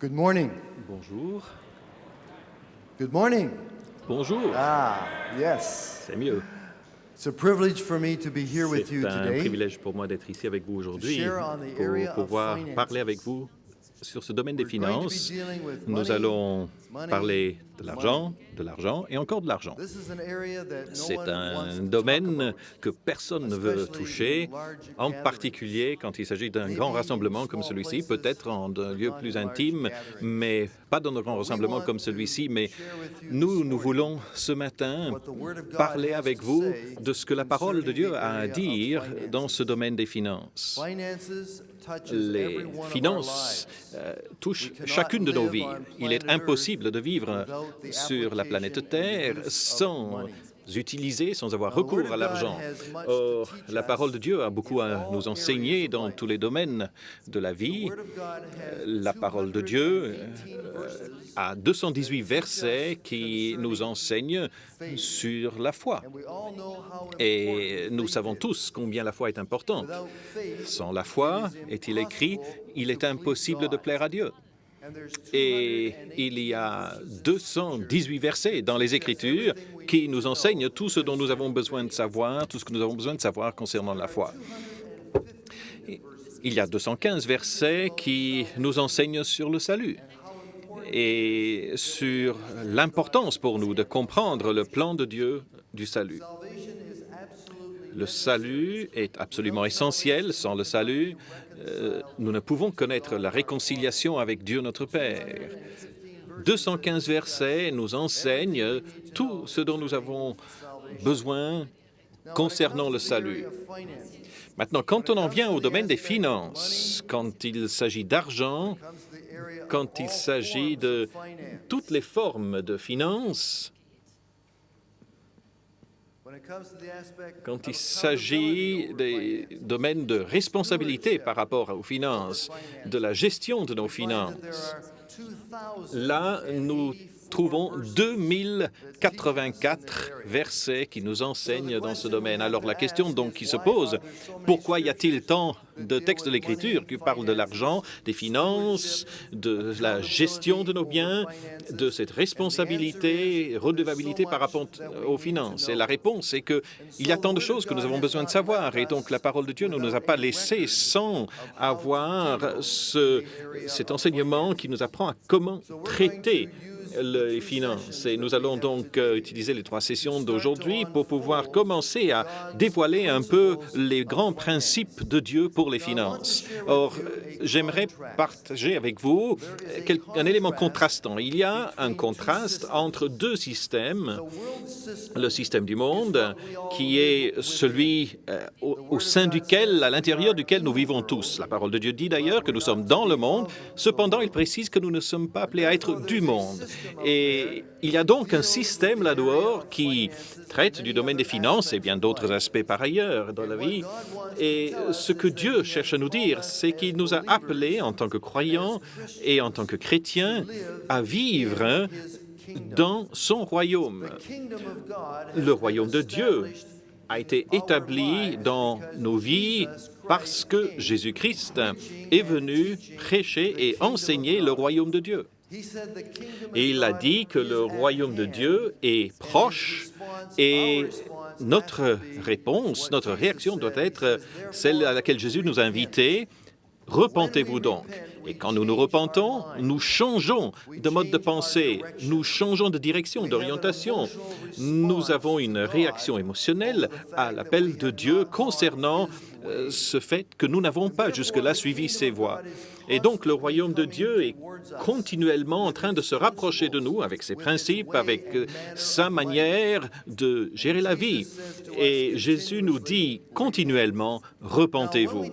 Good morning. Bonjour. Good morning. Bonjour. Yes. C'est mieux. It's a privilege for me to be here with you C'est un today privilège pour moi d'être ici avec vous aujourd'hui share on the area pour of pouvoir finances. parler avec vous sur ce domaine des We're going to be finances. dealing with Nous money, allons money, parler de money. l'argent et encore de l'argent. This is an area that no C'est one un wants to talk domaine about, que personne ne veut especially toucher, in large en gatherings. particulier quand il s'agit d'un Maybe grand in rassemblement comme small celui-ci, places, peut-être en un but lieu not plus in large intime, gatherings. mais pas dans un grand We rassemblement want comme to celui-ci. Mais share with you nous this morning voulons ce matin what the Word of God parler has avec to vous say de ce que la parole de concerning Dieu the a à area of dire dans finances. ce domaine des finances. Finances touches Les every one of our finances lives. touchent We cannot chacune de nos live vies. on Il est planet impossible de vivre without the sur la planète application and Terre the use of sans money. utiliser, sans avoir Now, the Word recours of à God l'argent. has much to Or, teach la parole us de Dieu a beaucoup in à all nous areas enseigner of dans life. tous les domaines de la The vie. Word of God has La parole de Dieu 218 verses a 218 versets qui nous enseignent faith. sur la foi. And we all know how Et important nous faith savons is. tous combien la foi est importante. Without faith, Sans la foi, it is est-il écrit, impossible il to est please impossible de God. plaire à Dieu. And there's Et 218 il y a verses in Scripture 218 versets dans les Écritures qui nous enseignent tout ce dont nous avons besoin de savoir, tout ce que nous avons besoin de savoir concernant la foi. Il y a 215 versets qui nous enseignent sur le salut et sur l'importance pour nous de comprendre le plan de Dieu du salut. Le salut est absolument essentiel. Sans le salut, nous ne pouvons connaître la réconciliation avec Dieu notre Père. 215 versets nous enseignent tout ce dont nous avons besoin concernant le salut. Maintenant, quand on en vient au domaine des finances, quand il s'agit d'argent, quand il s'agit de toutes les formes de finances, quand il s'agit des domaines de responsabilité par rapport aux finances, de la gestion de nos finances, là, nous trouvons 2084 versets qui nous enseignent dans ce domaine. Alors la question donc qui se pose, pourquoi y a-t-il tant de textes de l'Écriture qui parlent de l'argent, des finances, de la gestion de nos biens, de cette responsabilité, redevabilité par rapport aux finances? Et la réponse est qu'il y a tant de choses que nous avons besoin de savoir. Et donc la parole de Dieu ne nous a pas laissés sans avoir cet enseignement qui nous apprend à comment traiter les finances. Et nous allons donc utiliser les 3 sessions d'aujourd'hui pour pouvoir commencer à dévoiler un peu les grands principes de Dieu pour les finances. Or, j'aimerais partager avec vous un élément contrastant. Il y a un contraste entre 2 systèmes. Le système du monde, qui est celui au sein duquel, à l'intérieur duquel nous vivons tous. La parole de Dieu dit d'ailleurs que nous sommes dans le monde, cependant il précise que nous ne sommes pas appelés à être du monde. Et il y a donc un système là-dehors qui traite du domaine des finances et bien d'autres aspects par ailleurs dans la vie. Et ce que Dieu cherche à nous dire, c'est qu'il nous a appelés en tant que croyants et en tant que chrétiens à vivre dans son royaume. Le royaume de Dieu a été établi dans nos vies parce que Jésus-Christ est venu prêcher et enseigner le royaume de Dieu. Et il a dit que le royaume de Dieu est proche et notre réponse, notre réaction doit être celle à laquelle Jésus nous a invités. Repentez-vous donc. Et quand nous nous repentons, nous changeons de mode de pensée, nous changeons de direction, d'orientation. Nous avons une réaction émotionnelle à l'appel de Dieu concernant ce fait que nous n'avons pas jusque-là suivi ses voies. Et donc le royaume de Dieu est continuellement en train de se rapprocher de nous avec ses principes, avec sa manière de gérer la vie. Et Jésus nous dit continuellement, repentez-vous.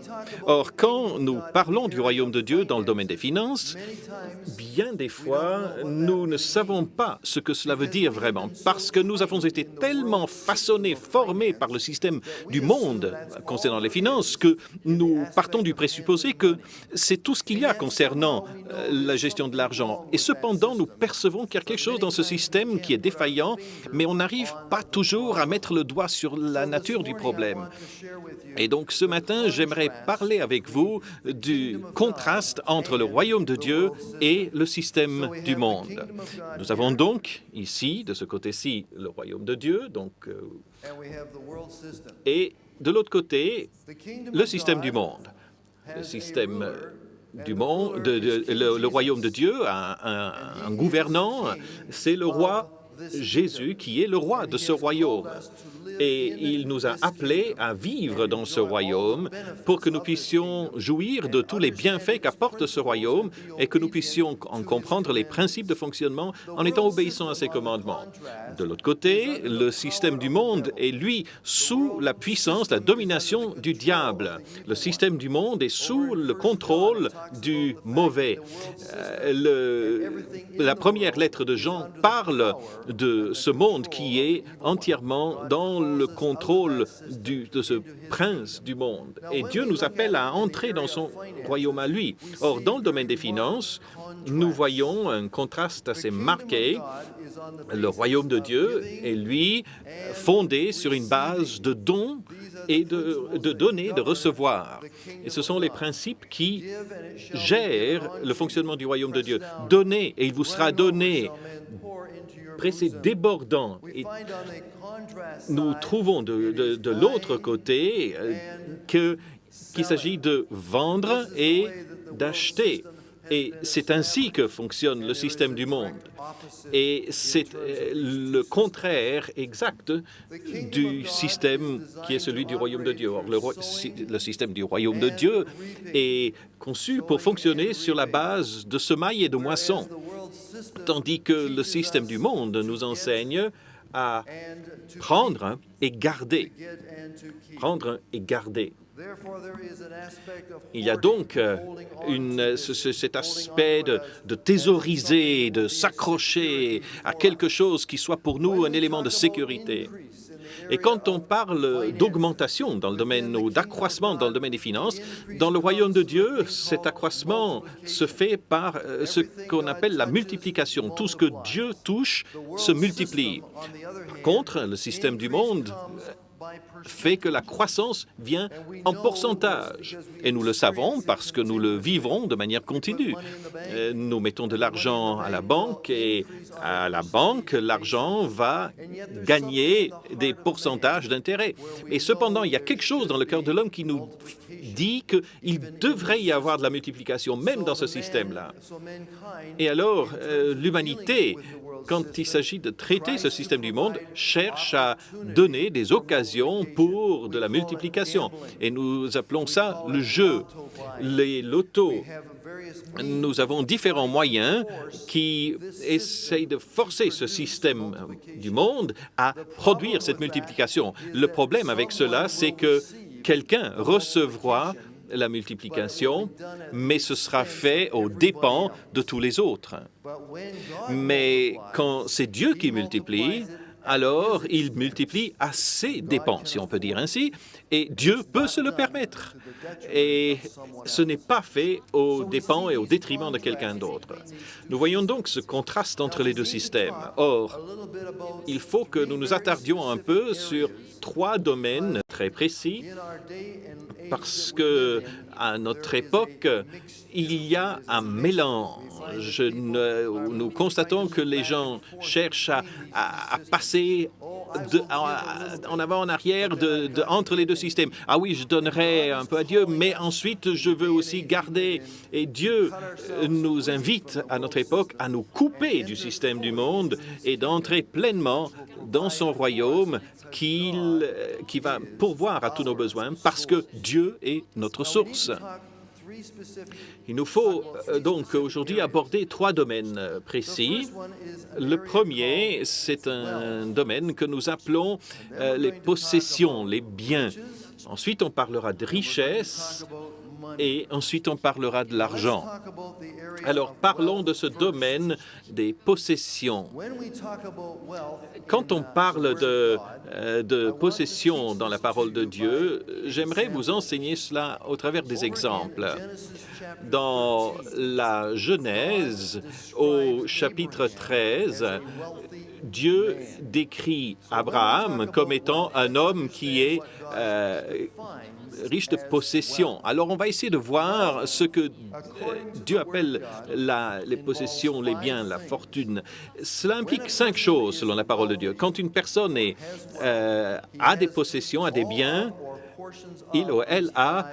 Or, quand nous parlons du royaume de Dieu dans le domaine des finances, bien des fois, nous ne savons pas ce que cela veut dire vraiment, parce que nous avons été tellement façonnés, formés par le système du monde concernant les finances, que nous partons du présupposé que c'est tout ce qu'il y a concernant la gestion de l'argent. Et cependant, nous percevons qu'il y a quelque chose dans ce système qui est défaillant, mais on n'arrive pas toujours à mettre le doigt sur la nature du problème. Et donc, ce matin, j'aimerais parler avec vous du contraste entre le royaume de Dieu et le système du monde. Nous avons donc ici, de ce côté-ci, le royaume de Dieu, et de l'autre côté, le système du monde. Le système du monde, le royaume de Dieu a un gouvernant, c'est le roi Jésus qui est le roi de ce royaume. Et il nous a appelés à vivre dans ce royaume pour que nous puissions jouir de tous les bienfaits qu'apporte ce royaume et que nous puissions en comprendre les principes de fonctionnement en étant obéissants à ses commandements. De l'autre côté, le système du monde est, lui, sous la puissance, la domination du diable. Le système du monde est sous le contrôle du mauvais. La première lettre de Jean parle de ce monde qui est entièrement dans le contrôle de ce prince du monde. Et Dieu nous appelle à entrer dans son royaume à lui. Or, dans le domaine des finances, nous voyons un contraste assez marqué. Le royaume de Dieu est, lui, fondé sur une base de dons et de donner, de recevoir. Et ce sont les principes qui gèrent le fonctionnement du royaume de Dieu. Donnez et il vous sera donné. Pressé débordant. Et nous trouvons de l'autre côté qu'il s'agit de vendre et d'acheter. Et c'est ainsi que fonctionne le système du monde. Et c'est le contraire exact du système qui est celui du royaume de Dieu. Or, le système du royaume de Dieu est conçu pour fonctionner sur la base de semailles et de moissons, tandis que le système du monde nous enseigne à prendre et garder. Prendre et garder. Il y a donc cet aspect de thésauriser, de s'accrocher à quelque chose qui soit pour nous un élément de sécurité. Et quand on parle d'augmentation dans le domaine ou d'accroissement dans le domaine des finances, dans le royaume de Dieu, cet accroissement se fait par ce qu'on appelle la multiplication. Tout ce que Dieu touche se multiplie. Par contre, le système du monde fait que la croissance vient en pourcentage. Et nous le savons parce que nous le vivons de manière continue. Nous mettons de l'argent à la banque et à la banque, l'argent va gagner des pourcentages d'intérêt. Et cependant, il y a quelque chose dans le cœur de l'homme qui nous dit qu'il devrait y avoir de la multiplication, même dans ce système-là. Et alors, l'humanité, quand il s'agit de traiter ce système du monde, cherche à donner des occasions pour de la multiplication. Et nous appelons ça le jeu, les lotos. Nous avons différents moyens qui essayent de forcer ce système du monde à produire cette multiplication. Le problème avec cela, c'est que quelqu'un recevra la multiplication, mais ce sera fait aux dépens de tous les autres. Mais quand c'est Dieu qui multiplie, alors il multiplie à ses dépens, si on peut dire ainsi, et Dieu peut se le permettre. Et ce n'est pas fait aux dépens et au détriment de quelqu'un d'autre. Nous voyons donc ce contraste entre les deux systèmes. Or, il faut que nous nous attardions un peu sur trois domaines très précis, parce que à notre époque, il y a un mélange. Nous constatons que les gens cherchent à passer en avant, en arrière, entre les deux systèmes. Ah oui, je donnerai un peu à Dieu, mais ensuite, je veux aussi garder. Et Dieu nous invite, à notre époque, à nous couper du système du monde et d'entrer pleinement dans son royaume qui va pourvoir à tous nos besoins parce que Dieu est notre source. Il nous faut donc aujourd'hui aborder trois domaines précis. Le premier, c'est un domaine que nous appelons les possessions, les biens. Ensuite, on parlera de richesse et ensuite on parlera de l'argent. Alors, parlons de ce domaine des possessions. Quand on parle de possession dans la parole de Dieu, j'aimerais vous enseigner cela au travers des exemples. Dans la Genèse, au chapitre 13, Dieu décrit Abraham comme étant un homme qui est riche de possessions. Alors, on va essayer de voir ce que Dieu appelle les possessions, les biens, la fortune. Cela implique 5 choses selon la parole de Dieu. Quand une personne a des possessions, a des biens, il ou elle a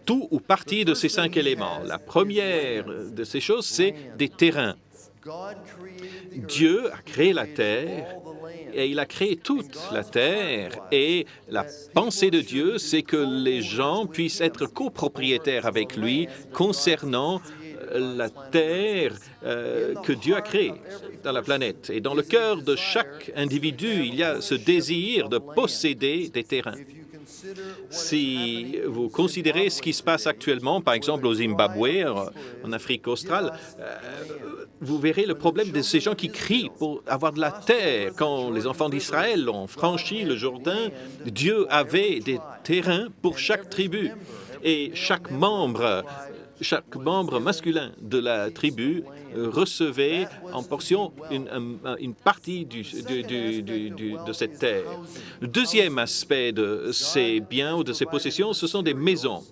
tout ou partie de ces 5 éléments. La première de ces choses, c'est des terrains. Dieu a créé la terre et il a créé toute la terre et la pensée de Dieu, c'est que les gens puissent être copropriétaires avec lui concernant la terre que Dieu a créée dans la planète. Et dans le cœur de chaque individu, il y a ce désir de posséder des terrains. Si vous considérez ce qui se passe actuellement, par exemple au Zimbabwe, en Afrique australe, vous verrez le problème de ces gens qui crient pour avoir de la terre. Quand les enfants d'Israël ont franchi le Jourdain, Dieu avait des terrains pour chaque tribu. Et chaque membre masculin de la tribu recevait en portion une partie de cette terre. Le deuxième aspect de ces biens ou de ces possessions, ce sont des maisons.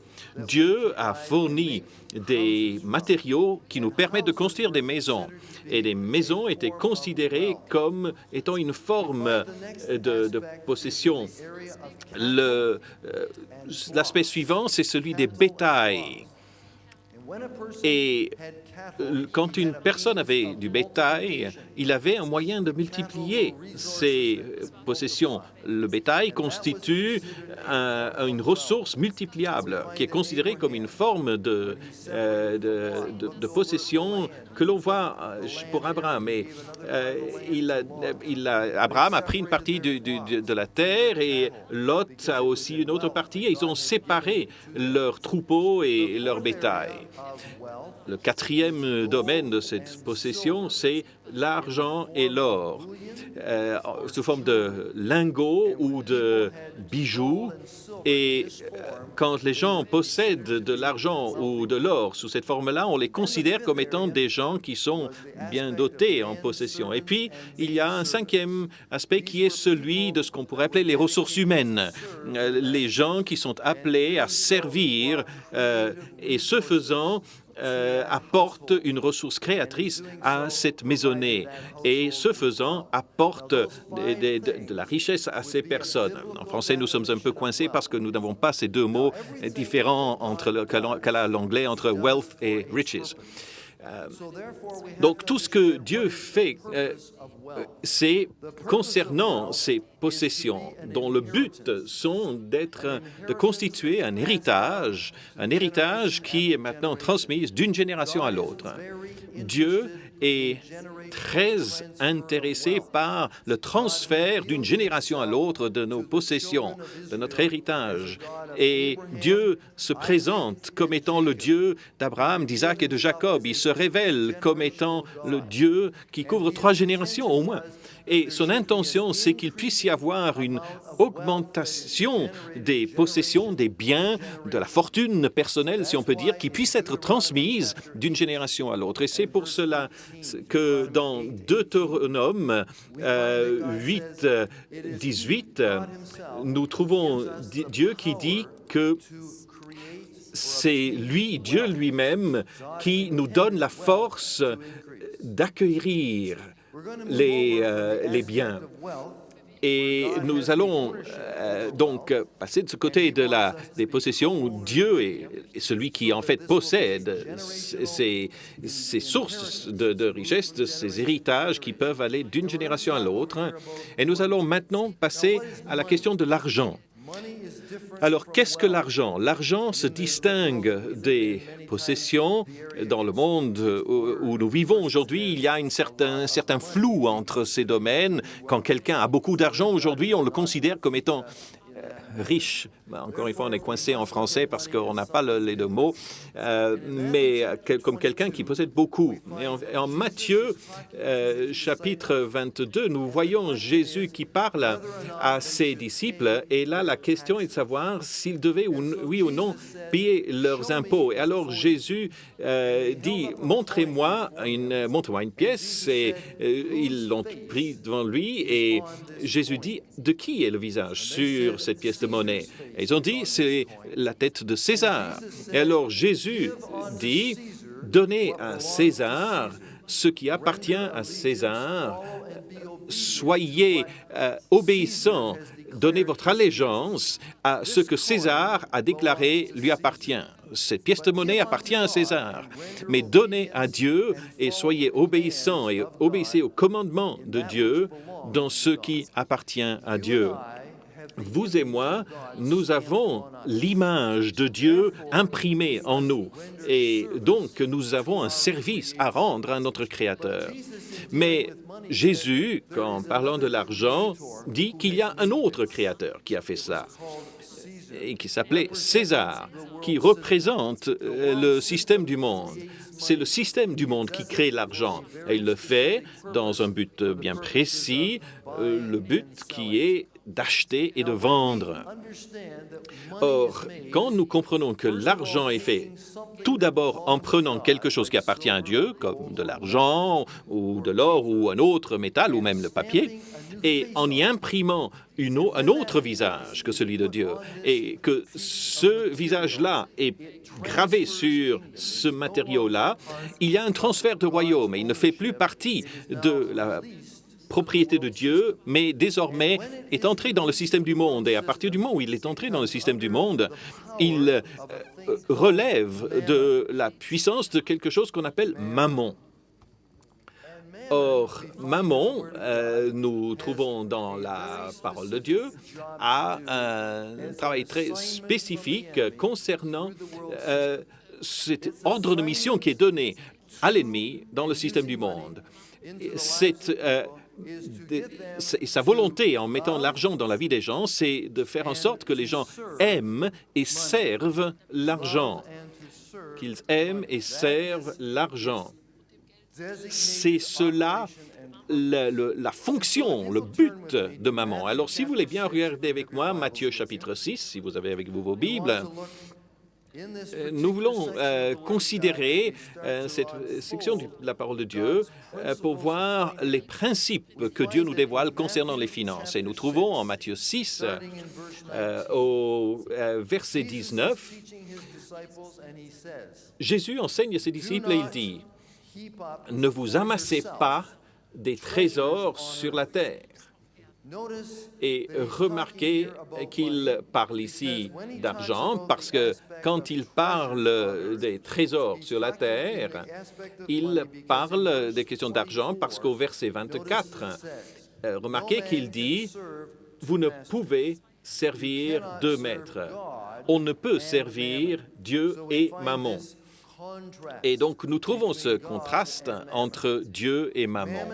Dieu a fourni des matériaux qui nous permettent de construire des maisons. Et les maisons étaient considérées comme étant une forme de possession. L'aspect suivant, c'est celui des bétails. Et quand une personne avait du bétail, il avait un moyen de multiplier ses possessions. Le bétail constitue une ressource multipliable qui est considérée comme une forme de possession que l'on voit pour Abraham. Et Abraham a pris une partie de la terre et Lot a aussi une autre partie et ils ont séparé leurs troupeaux et leur bétail. Le quatrième domaine de cette possession, c'est l'argent et l'or, sous forme de lingots ou de bijoux. Et quand les gens possèdent de l'argent ou de l'or sous cette forme-là, on les considère comme étant des gens qui sont bien dotés en possession. Et puis, il y a un cinquième aspect qui est celui de ce qu'on pourrait appeler les ressources humaines. Les gens qui sont appelés à servir et ce faisant, apporte une ressource créatrice à cette maisonnée et ce faisant apporte de la richesse à ces personnes. En français, nous sommes un peu coincés parce que nous n'avons pas ces deux mots différents qu'à l'anglais entre wealth et riches. Donc tout ce que Dieu fait, c'est concernant ces possessions dont le but sont de constituer un héritage qui est maintenant transmis d'une génération à l'autre. Dieu est très intéressé par le transfert d'une génération à l'autre de nos possessions, de notre héritage. Et Dieu se présente comme étant le Dieu d'Abraham, d'Isaac et de Jacob. Il se révèle comme étant le Dieu qui couvre 3 générations au moins. Et son intention, c'est qu'il puisse y avoir une augmentation des possessions, des biens, de la fortune personnelle, si on peut dire, qui puisse être transmise d'une génération à l'autre. Et c'est pour cela que dans Deutéronome 8, 18, nous trouvons Dieu qui dit que c'est lui, Dieu lui-même, qui nous donne la force d'accueillir les biens. Et nous allons donc passer de ce côté des possessions où Dieu est celui qui en fait possède ces sources de richesse, ces héritages qui peuvent aller d'une génération à l'autre. Et nous allons maintenant passer à la question de l'argent. Alors, qu'est-ce que l'argent? L'argent se distingue des possessions. Dans le monde où nous vivons aujourd'hui, il y a un certain flou entre ces domaines. Quand quelqu'un a beaucoup d'argent aujourd'hui, on le considère comme étant riche. Encore une fois, on est coincé en français parce qu'on n'a pas les deux mots, mais comme quelqu'un qui possède beaucoup. Et en Matthieu, chapitre 22, nous voyons Jésus qui parle à ses disciples, et là, la question est de savoir s'ils devaient, oui ou non, payer leurs impôts. Et alors, Jésus dit, montrez-moi une pièce, et ils l'ont pris devant lui, et Jésus dit, de qui est le visage sur cette pièce pièce-monnaie. Et ils ont dit, c'est la tête de César. Et alors Jésus dit, donnez à César ce qui appartient à César, soyez obéissants, donnez votre allégeance à ce que César a déclaré lui appartient. Cette pièce de monnaie appartient à César, mais donnez à Dieu et soyez obéissants et obéissez au commandement de Dieu dans ce qui appartient à Dieu. Vous et moi, nous avons l'image de Dieu imprimée en nous et donc nous avons un service à rendre à notre Créateur. Mais Jésus, en parlant de l'argent, dit qu'il y a un autre Créateur qui a fait ça et qui s'appelait César, qui représente le système du monde. C'est le système du monde qui crée l'argent. Et il le fait dans un but bien précis, le but qui est d'acheter et de vendre. Or, quand nous comprenons que l'argent est fait tout d'abord en prenant quelque chose qui appartient à Dieu, comme de l'argent ou de l'or ou un autre métal ou même le papier, et en y imprimant un autre visage que celui de Dieu, et que ce visage-là est gravé sur ce matériau-là, il y a un transfert de royaume et il ne fait plus partie de la propriété de Dieu, mais désormais est entré dans le système du monde. Et à partir du moment où il est entré dans le système du monde, il relève de la puissance de quelque chose qu'on appelle mammon. Or, mammon, nous trouvons dans la parole de Dieu, a un travail très spécifique concernant cet ordre de mission qui est donné à l'ennemi dans le système du monde. Sa volonté en mettant l'argent dans la vie des gens, c'est de faire en sorte que les gens aiment et servent l'argent, qu'ils aiment et servent l'argent. C'est cela la fonction, le but de mammon. Alors, si vous voulez bien regarder avec moi Matthieu chapitre 6, si vous avez avec vous vos Bibles, nous voulons considérer cette section de la parole de Dieu pour voir les principes que Dieu nous dévoile concernant les finances. Et nous trouvons en Matthieu 6, au verset 19, Jésus enseigne à ses disciples et il dit, « Ne vous amassez pas des trésors sur la terre. » Et remarquez qu'il parle ici d'argent parce que quand il parle des trésors sur la terre, il parle des questions d'argent parce qu'au verset 24, remarquez qu'il dit « Vous ne pouvez servir deux maîtres. On ne peut servir Dieu et Mammon. » Et donc, nous trouvons ce contraste entre Dieu et Mammon.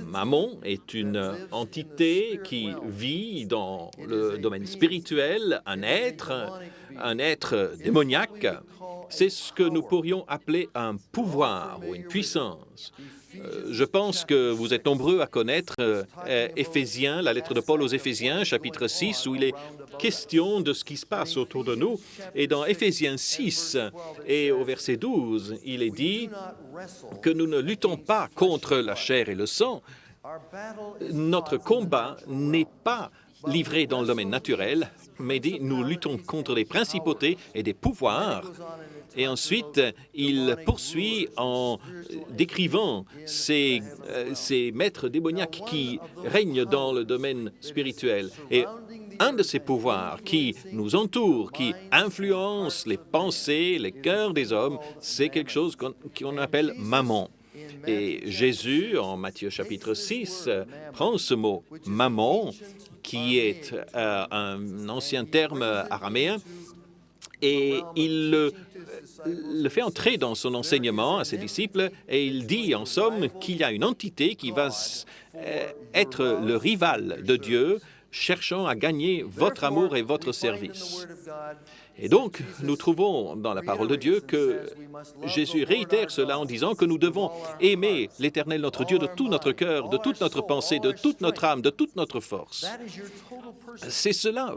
Mammon est une entité qui vit dans le domaine spirituel, un être démoniaque. C'est ce que nous pourrions appeler un pouvoir ou une puissance. Je pense que vous êtes nombreux à connaître Éphésiens, la lettre de Paul aux Éphésiens, chapitre 6, où il est question de ce qui se passe autour de nous. Et dans Éphésiens 6 et au verset 12, il est dit que nous ne luttons pas contre la chair et le sang. Notre combat n'est pas livré dans le domaine naturel, mais dit nous luttons contre des principautés et des pouvoirs. Et ensuite, il poursuit en décrivant ces maîtres démoniaques qui règnent dans le domaine spirituel. Et un de ces pouvoirs qui nous entoure, qui influence les pensées, les cœurs des hommes, c'est quelque chose qu'on appelle mammon. Et Jésus, en Matthieu chapitre 6, prend ce mot « mammon », qui est un ancien terme araméen, et il le fait entrer dans son enseignement à ses disciples, et il dit en somme qu'il y a une entité qui va être le rival de Dieu, cherchant à gagner votre amour et votre service. Et donc, nous trouvons dans la parole de Dieu que Jésus réitère cela en disant que nous devons aimer l'Éternel notre Dieu de tout notre cœur, de toute notre pensée, de toute notre âme, de toute notre force. C'est cela,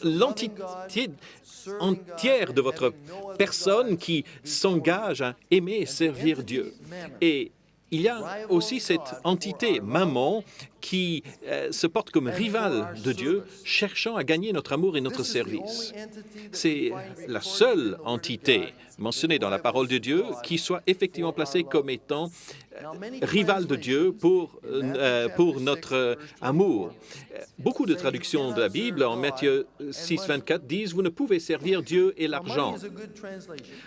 l'entité entière de votre personne qui s'engage à aimer et servir Dieu. Et il y a aussi cette entité, Mammon, qui se porte comme rival de Dieu, cherchant à gagner notre amour et notre service. C'est la seule entité mentionnée dans la parole de Dieu qui soit effectivement placée comme étant rival de Dieu pour notre amour. Beaucoup de traductions de la Bible en Matthieu 6, 24 disent « Vous ne pouvez servir Dieu et l'argent ».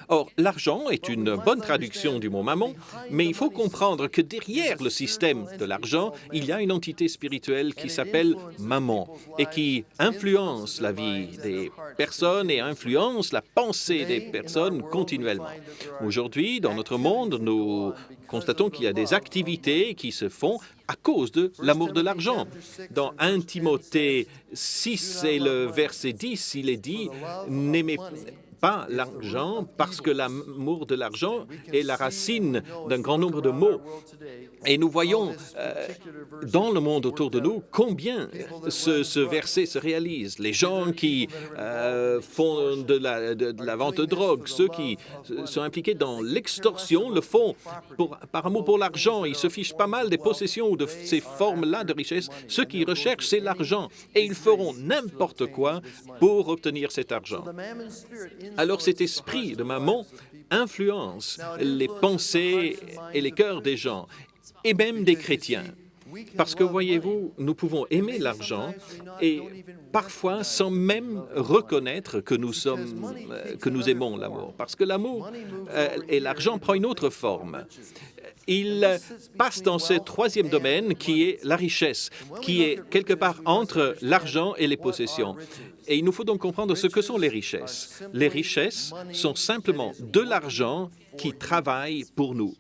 Or, l'argent est une bonne traduction du mot mammon, mais il faut comprendre que derrière le système de l'argent, il y a une entité spirituelle qui s'appelle mammon et qui influence la vie des personnes et influence la pensée des personnes continuellement. Aujourd'hui, dans notre monde, nous constatons qu'il y a des activités qui se font à cause de l'amour de l'argent. Dans 1 Timothée 6 et le verset 10, il est dit « N'aimez pas l'argent parce que l'amour de l'argent est la racine d'un grand nombre de maux. » Et nous voyons dans le monde autour de nous combien ce verset se réalise. Les gens qui font de la vente de drogue, ceux qui sont impliqués dans l'extorsion le font par amour pour l'argent. Ils se fichent pas mal des possessions ou de ces formes-là de richesse. Ce qu'ils recherchent, c'est l'argent. Et ils feront n'importe quoi pour obtenir cet argent. Alors cet esprit de mammon influence les pensées et les cœurs des gens, et même des chrétiens. Parce que, voyez-vous, nous pouvons aimer l'argent et parfois sans même reconnaître que nous aimons l'amour. Parce que l'amour et l'argent prend une autre forme. Il passe dans ce troisième domaine qui est la richesse, qui est quelque part entre l'argent et les possessions. Et il nous faut donc comprendre ce que sont les richesses. Les richesses sont simplement de l'argent qui travaille pour nous.